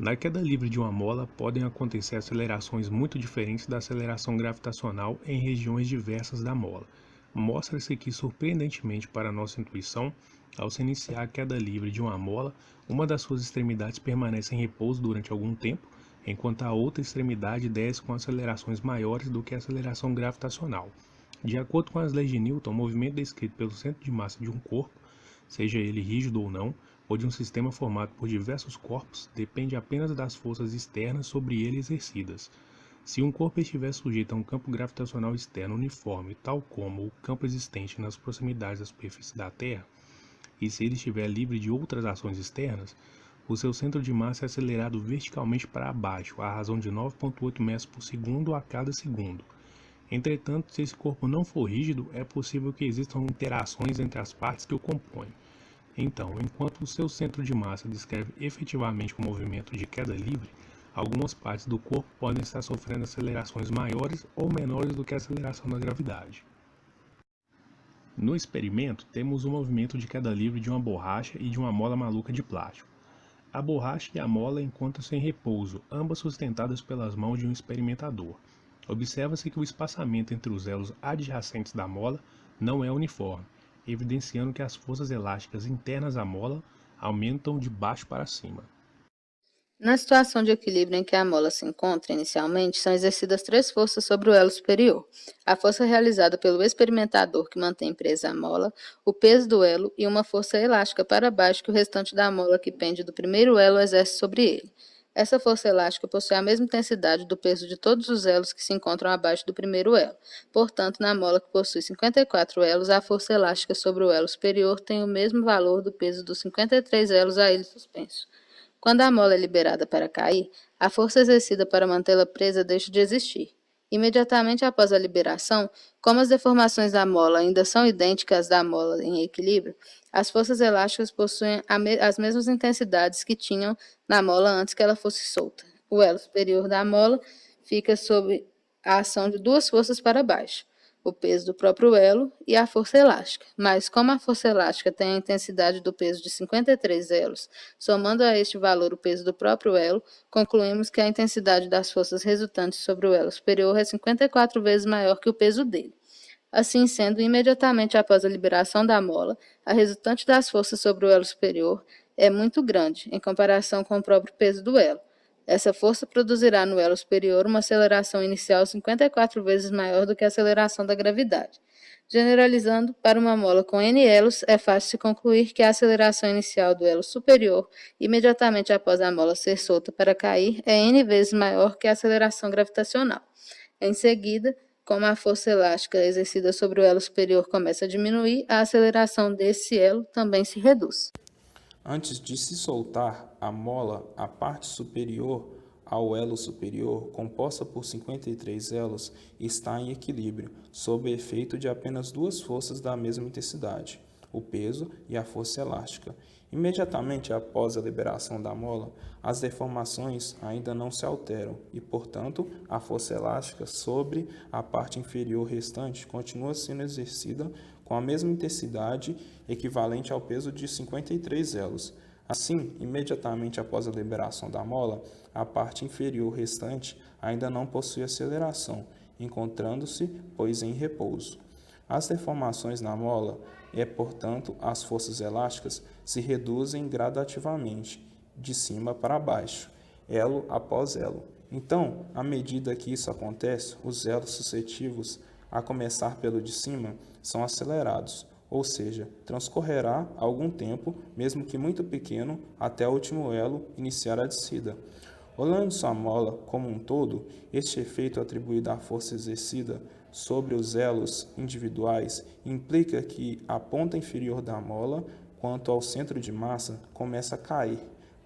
Na queda livre de uma mola, podem acontecer acelerações muito diferentes da aceleração gravitacional em regiões diversas da mola. Mostra-se que, surpreendentemente para nossa intuição, ao se iniciar a queda livre de uma mola, uma das suas extremidades permanece em repouso durante algum tempo, enquanto a outra extremidade desce com acelerações maiores do que a aceleração gravitacional. De acordo com as leis de Newton, o movimento descrito pelo centro de massa de um corpo, seja ele rígido ou não, ou de um sistema formado por diversos corpos, depende apenas das forças externas sobre ele exercidas. Se um corpo estiver sujeito a um campo gravitacional externo uniforme, tal como o campo existente nas proximidades da superfície da Terra, e se ele estiver livre de outras ações externas, o seu centro de massa é acelerado verticalmente para baixo, à razão de 9,8 metros por segundo a cada segundo. Entretanto, se esse corpo não for rígido, é possível que existam interações entre as partes que o compõem. Então, enquanto o seu centro de massa descreve efetivamente o movimento de queda livre, algumas partes do corpo podem estar sofrendo acelerações maiores ou menores do que a aceleração da gravidade. No experimento, temos o movimento de queda livre de uma borracha e de uma mola maluca de plástico. A borracha e a mola encontram-se em repouso, ambas sustentadas pelas mãos de um experimentador. Observa-se que o espaçamento entre os elos adjacentes da mola não é uniforme, evidenciando que as forças elásticas internas à mola aumentam de baixo para cima. Na situação de equilíbrio em que a mola se encontra inicialmente, são exercidas três forças sobre o elo superior: a força realizada pelo experimentador que mantém presa a mola, o peso do elo e uma força elástica para baixo que o restante da mola que pende do primeiro elo exerce sobre ele. Essa força elástica possui a mesma intensidade do peso de todos os elos que se encontram abaixo do primeiro elo. Portanto, na mola que possui 54 elos, a força elástica sobre o elo superior tem o mesmo valor do peso dos 53 elos a ele suspenso. Quando a mola é liberada para cair, a força exercida para mantê-la presa deixa de existir. Imediatamente após a liberação, como as deformações da mola ainda são idênticas às da mola em equilíbrio, as forças elásticas possuem as mesmas intensidades que tinham na mola antes que ela fosse solta. O elo superior da mola fica sob a ação de duas forças para baixo: o peso do próprio elo e a força elástica. Mas como a força elástica tem a intensidade do peso de 53 elos, somando a este valor o peso do próprio elo, concluímos que a intensidade das forças resultantes sobre o elo superior é 54 vezes maior que o peso dele. Assim sendo, imediatamente após a liberação da mola, a resultante das forças sobre o elo superior é muito grande, em comparação com o próprio peso do elo. Essa força produzirá no elo superior uma aceleração inicial 54 vezes maior do que a aceleração da gravidade. Generalizando, para uma mola com N elos, é fácil se concluir que a aceleração inicial do elo superior, imediatamente após a mola ser solta para cair, é N vezes maior que a aceleração gravitacional. Em seguida, como a força elástica exercida sobre o elo superior começa a diminuir, a aceleração desse elo também se reduz. Antes de se soltar a mola, a parte superior ao elo superior, composta por 53 elos, está em equilíbrio, sob efeito de apenas duas forças da mesma intensidade, o peso e a força elástica. Imediatamente após a liberação da mola, as deformações ainda não se alteram e, portanto, a força elástica sobre a parte inferior restante continua sendo exercida com a mesma intensidade, equivalente ao peso de 53 elos. Assim, imediatamente após a liberação da mola, a parte inferior restante ainda não possui aceleração, encontrando-se, pois, em repouso. As deformações na mola portanto, as forças elásticas se reduzem gradativamente, de cima para baixo, elo após elo. Então, à medida que isso acontece, os elos sucessivos, a começar pelo de cima, são acelerados, ou seja, transcorrerá algum tempo, mesmo que muito pequeno, até o último elo iniciar a descida. Olhando sua mola como um todo, este efeito atribuído à força exercida sobre os elos individuais implica que a ponta inferior da mola, quanto ao centro de massa, começa a cair,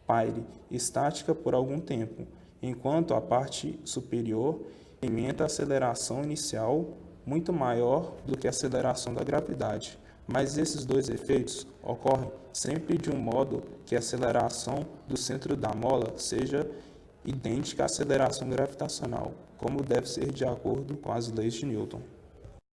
paire, estática por algum tempo, enquanto a parte superior experimenta a aceleração inicial muito maior do que a aceleração da gravidade. Mas esses dois efeitos ocorrem sempre de um modo que a aceleração do centro da mola seja idêntica à aceleração gravitacional, como deve ser de acordo com as leis de Newton.